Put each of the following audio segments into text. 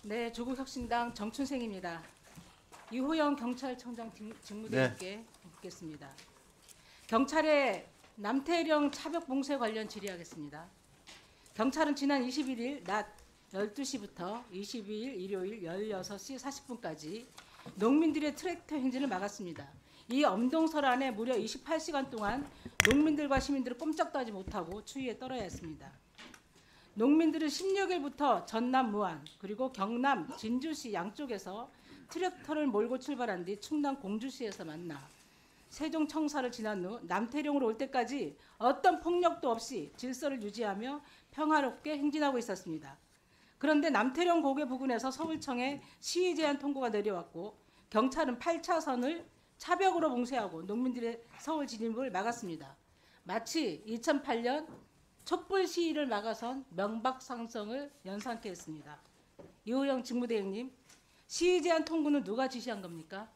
네, 조국혁신당 정춘생입니다. 이호영 경찰청장 직무대행께 묻겠습니다. 경찰의 남태령 차벽 봉쇄 관련 질의하겠습니다. 경찰은 지난 21일 낮 12시부터 22일 일요일 16시 40분까지 농민들의 트랙터 행진을 막았습니다. 이 엄동설 안에 무려 28시간 동안 농민들과 시민들을 꼼짝도 하지 못하고 추위에 떨어야 했습니다. 농민들은 16일부터 전남 무안 그리고 경남 진주시 양쪽에서 트랙터를 몰고 출발한 뒤 충남 공주시에서 만나 세종 청사를 지난 후 남태령으로 올 때까지 어떤 폭력도 없이 질서를 유지하며 평화롭게 행진하고 있었습니다. 그런데 남태령 고개 부근에서 서울청에 시위 제한 통고가 내려왔고 경찰은 8차선을 차벽으로 봉쇄하고 농민들의 서울 진입을 막았습니다. 마치 2008년 촛불 시위를 막아선 명박상성을 연상케 했습니다. 이호영 직무대행님, 시위 제한 통고는 누가 지시한 겁니까?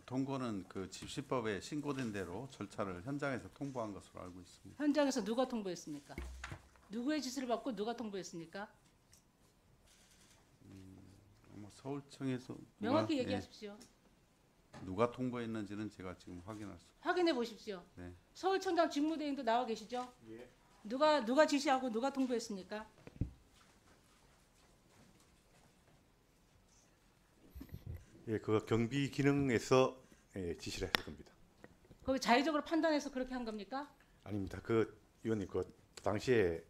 통고는 그 집시법에 신고된 대로 절차를 현장에서 통보한 것으로 알고 있습니다. 현장에서 누가 통보했습니까? 누구의 지시를 받고 누가 통보했습니까? 서울청에서 명확히 얘기하십시오. 누가 통보했는지는 제가 지금 확인할 수. 확인해 보십시오. 네. 서울청장 직무대행도 나와 계시죠? 예. 누가 지시하고 누가 통보했습니까? 예, 그 경비 기능에서 지시를 했을 겁니다. 거기 자의적으로 판단해서 그렇게 한 겁니까? 아닙니다. 그 의원님 그 당시에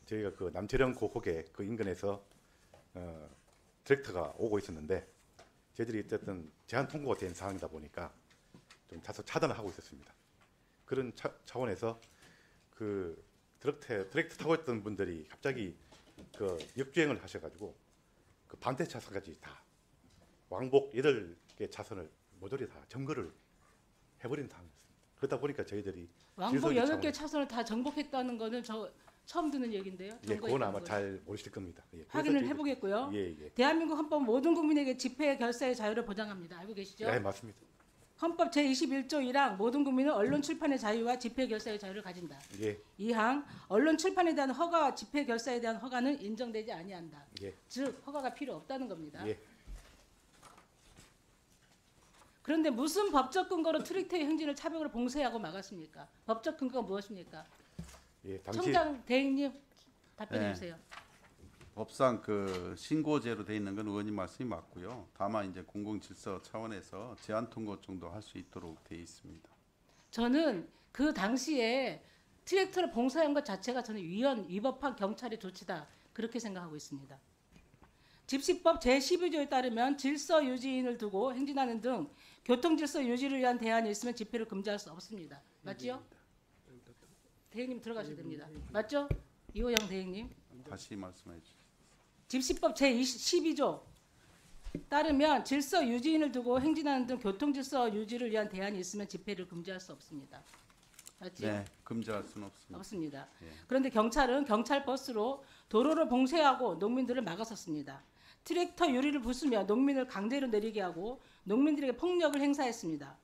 저희가 그 남태령 고속에 그 인근에서 트랙터가 오고 있었는데 저희들이 어쨌든 제한 통고가 된 상황이다 보니까 좀 다소 차단을 하고 있었습니다. 그런 차원에서 그 트랙터 타고 있던 분들이 갑자기 그 역주행을 하셔가지고 그 반대 차선까지 다 왕복 8개 차선을 모조리 다 점거를 해버린 상황이었습니다. 그러다 보니까 저희들이 왕복 8개 차선을 다 정복했다는 거는 저 처음 듣는 얘기인데요. 예, 그건 아마 잘 모르실 겁니다. 예, 확인을 해보겠고요. 예, 예. 대한민국 헌법 모든 국민에게 집회 결사의 자유를 보장합니다. 알고 계시죠? 예, 맞습니다. 헌법 제21조 1항 모든 국민은 언론 출판의 자유와 집회 결사의 자유를 가진다. 예, 2항 언론 출판에 대한 허가와 집회 결사에 대한 허가는 인정되지 아니한다. 예, 즉 허가가 필요 없다는 겁니다. 예. 그런데 무슨 법적 근거로 트랙터의 행진을 차벽으로 봉쇄하고 막았습니까? 법적 근거가 무엇입니까? 예, 당시 청장 대행님 답변해 네. 주세요. 법상 그 신고제로 돼 있는 건 의원님 말씀이 맞고요. 다만 이제 공공질서 차원에서 제한 통고 정도 할 수 있도록 돼 있습니다. 저는 그 당시에 트랙터를 봉쇄한 것 자체가 저는 위법한 경찰의 조치다 그렇게 생각하고 있습니다. 집시법 제12조에 따르면 질서 유지인을 두고 행진하는 등 교통질서 유지를 위한 대안이 있으면 집회를 금지할 수 없습니다. 맞죠? 대행님 들어가셔야 됩니다. 맞죠? 이호영 대행님. 다시 말씀해 주시죠. 집시법 제12조 따르면 질서 유지인을 두고 행진하는 등 교통질서 유지를 위한 대안이 있으면 집회를 금지할 수 없습니다. 맞죠? 네, 금지할 수는 없습니다. 없습니다. 예. 그런데 경찰은 경찰 버스로 도로를 봉쇄하고 농민들을 막아섰습니다. 트랙터 유리를 부수며 농민을 강제로 내리게 하고 농민들에게 폭력을 행사했습니다.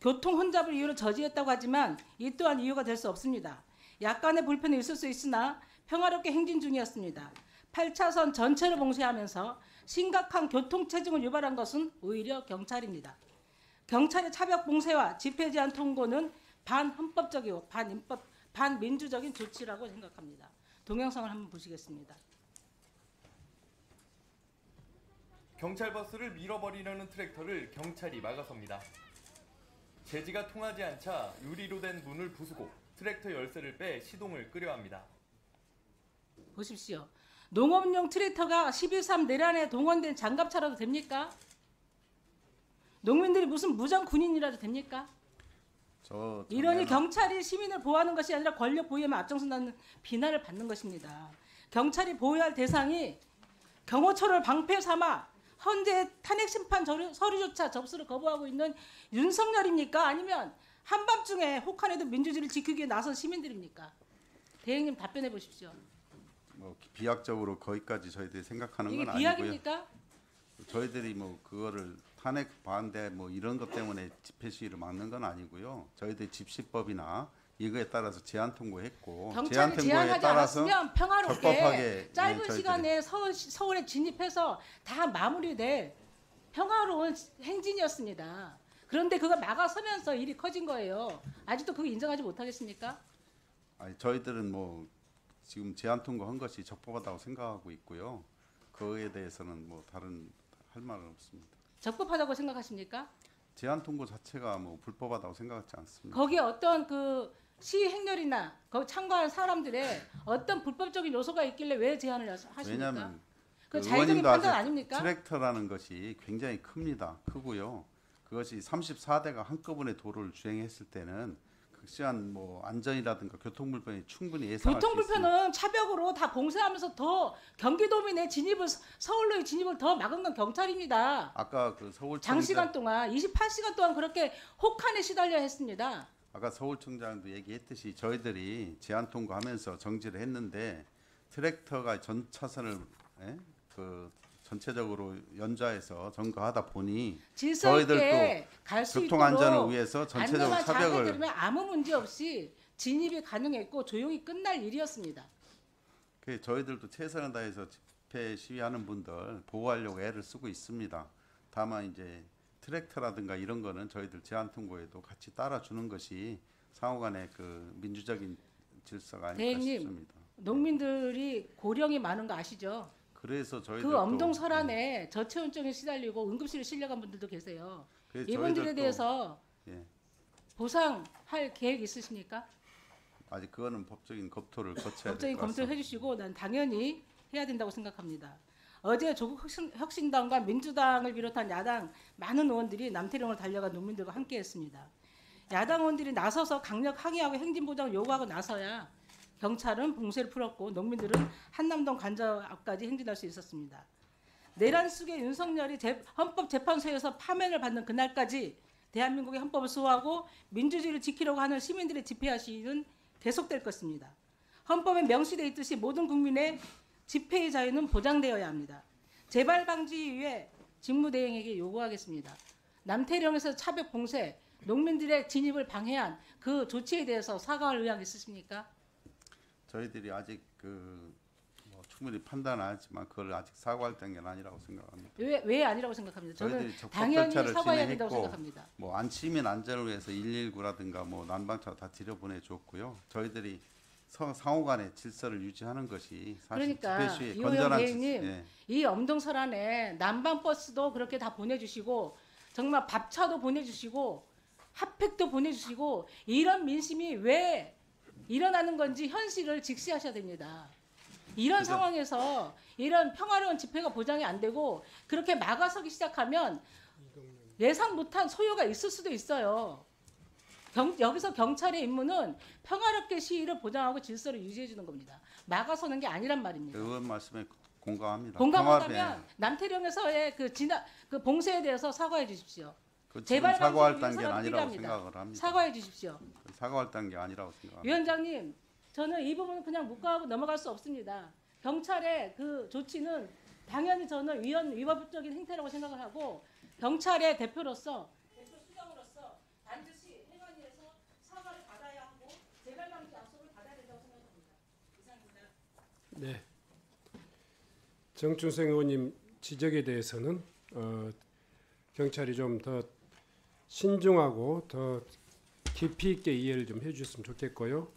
교통 혼잡을 이유로 저지했다고 하지만 이 또한 이유가 될 수 없습니다. 약간의 불편이 있을 수 있으나 평화롭게 행진 중이었습니다. 8차선 전체를 봉쇄하면서 심각한 교통체증을 유발한 것은 오히려 경찰입니다. 경찰의 차벽 봉쇄와 집회 제한 통고는 반헌법적이고 반인법, 반민주적인 조치라고 생각합니다. 동영상을 한번 보시겠습니다. 경찰 버스를 밀어버리려는 트랙터를 경찰이 막아섭니다. 제지가 통하지 않자 유리로 된 문을 부수고 트랙터 열쇠를 빼 시동을 끄려 합니다. 보십시오. 농업용 트랙터가 11.3 내란에 동원된 장갑차라도 됩니까? 농민들이 무슨 무장 군인이라도 됩니까? 이러니 경찰이 시민을 보호하는 것이 아니라 권력 보유에만 앞장선다는 비난을 받는 것입니다. 경찰이 보호할 대상이 경호처를 방패 삼아 헌재 탄핵 심판 서류조차 접수를 거부하고 있는 윤석열입니까? 아니면 한밤중에 혹한에도 민주주의를 지키기 위해 나선 시민들입니까? 대행님 답변해 보십시오. 뭐 비약적으로 거기까지 저희들이 생각하는 이게 건 아니고요. 비약입니까? 저희들이 뭐 그거를 탄핵 반대 뭐 이런 것 때문에 집회 시위를 막는 건 아니고요. 저희들이 집시법이나 이거에 따라서 제한 통고했고 제한 경찰이 통고에 제한하지 따라서 않았으면 평화롭게 적법하게 짧은 저희들이 시간에 서울에 진입해서 다 마무리될 평화로운 행진이었습니다. 그런데 그걸 막아서면서 일이 커진 거예요. 아직도 그거 인정하지 못하겠습니까? 아니, 저희들은 뭐 지금 제한 통고한 것이 적법하다고 생각하고 있고요. 그에 대해서는 뭐 다른 할 말은 없습니다. 적법하다고 생각하십니까? 제한 통고 자체가 뭐 불법하다고 생각하지 않습니다. 거기에 어떤 그 시위 행렬이나 거기 참가한 사람들의 어떤 불법적인 요소가 있길래 왜 제한을 하십니까? 왜냐하면 그 그 자의적인 의원님도 판단 아직 아닙니까? 트랙터라는 것이 굉장히 큽니다. 크고요. 그것이 34대가 한꺼번에 도로를 주행했을 때는 극심한 뭐 안전이라든가 교통불편이 충분히 예상할 수 있습니다. 교통불편은 차벽으로 다 봉쇄하면서 더 경기도민의 진입을 서울로의 진입을 더 막은 건 경찰입니다. 아까 그 서울청장 장시간 동안 28시간 동안 그렇게 혹한에 시달려 했습니다. 아까 서울청장도 얘기했듯이 저희들이 제한 통과하면서 정지를 했는데 트랙터가 전 차선을 그 전체적으로 연좌해서 점거하다 보니 질서 있게 저희들도 갈 수 교통 있도록 안전을 위해서 전체적으로 안내만 잘 차벽을 해드리면 아무 문제 없이 진입이 가능했고 조용히 끝날 일이었습니다. 그 저희들도 최선을 다해서 집회 시위하는 분들 보호하려고 애를 쓰고 있습니다. 다만 이제 트랙터라든가 이런 거는 저희들 제한 통고에도 같이 따라주는 것이 상호간의 그 민주적인 질서가 아닐까 대행님, 싶습니다. 농민들이 고령이 많은 거 아시죠? 그래서 저희들 그 엄동설안에 저체온증에 시달리고 응급실에 실려간 분들도 계세요. 이분들에 대해서 예. 보상할 계획 있으십니까? 아직 그거는 법적인 검토를 거쳐야 법적인 될것 검토를 같습니다. 해주시고 난 당연히 해야 된다고 생각합니다. 어제 조국 혁신당과 민주당을 비롯한 야당 많은 의원들이 남태령을 달려가 농민들과 함께했습니다. 야당 의원들이 나서서 강력 항의하고 행진보장을 요구하고 나서야 경찰은 봉쇄를 풀었고 농민들은 한남동 관저 앞까지 행진할 수 있었습니다. 내란 속에 윤석열이 헌법재판소에서 파면을 받는 그날까지 대한민국의 헌법을 수호하고 민주주의를 지키려고 하는 시민들의 집회와 시위는 계속될 것입니다. 헌법에 명시되어 있듯이 모든 국민의 집회의 자유는 보장되어야 합니다. 재발 방지 위해 직무대행에게 요구하겠습니다. 남태령에서 차벽 봉쇄, 농민들의 진입을 방해한 그 조치에 대해서 사과할 의향 있으십니까? 저희들이 아직 뭐 충분히 판단 안 했지만 그걸 아직 사과할 단계는 아니라고 생각합니다. 왜 아니라고 생각합니다. 저는 저희들이 적법 당연히 절차를 사과해야 된다고 진행했고 생각합니다. 뭐 안시민 안전을 위해서 119라든가 뭐 난방차 다 들여보내 줬고요. 저희들이 상호간의 질서를 유지하는 것이 사실 그러니까 집회 시위의 이호영 건전한 대행님, 예. 이 엄동설안에 난방버스도 그렇게 다 보내주시고 정말 밥차도 보내주시고 핫팩도 보내주시고 이런 민심이 왜 일어나는 건지 현실을 직시하셔야 됩니다. 이런 그죠. 상황에서 이런 평화로운 집회가 보장이 안 되고 그렇게 막아서기 시작하면 예상 못한 소요가 있을 수도 있어요. 여기서 경찰의 임무는 평화롭게 시위를 보장하고 질서를 유지해 주는 겁니다. 막아서는 게 아니란 말입니다. 의원 말씀에 공감합니다. 공감한다면 남태령에서의 그 봉쇄에 대해서 사과해 주십시오. 그 지금 재발 사과할 방지를 단계는 위해서라도 아니라고 필요합니다. 생각을 합니다. 사과해 주십시오. 사과할 단계 아니라고 생각합니다. 위원장님, 저는 이 부분은 그냥 묵과하고 넘어갈 수 없습니다. 경찰의 그 조치는 당연히 저는 위법적인 행태라고 생각을 하고 경찰의 대표로서 대표 수장으로서 반드시 행안위에서 사과를 받아야 하고 재발 방지 약속을 받아야 된다고 생각합니다. 이상입니다. 네. 정춘생 의원님 지적에 대해서는 경찰이 좀 더 신중하고 더 깊이 있게 이해를 좀 해주셨으면 좋겠고요.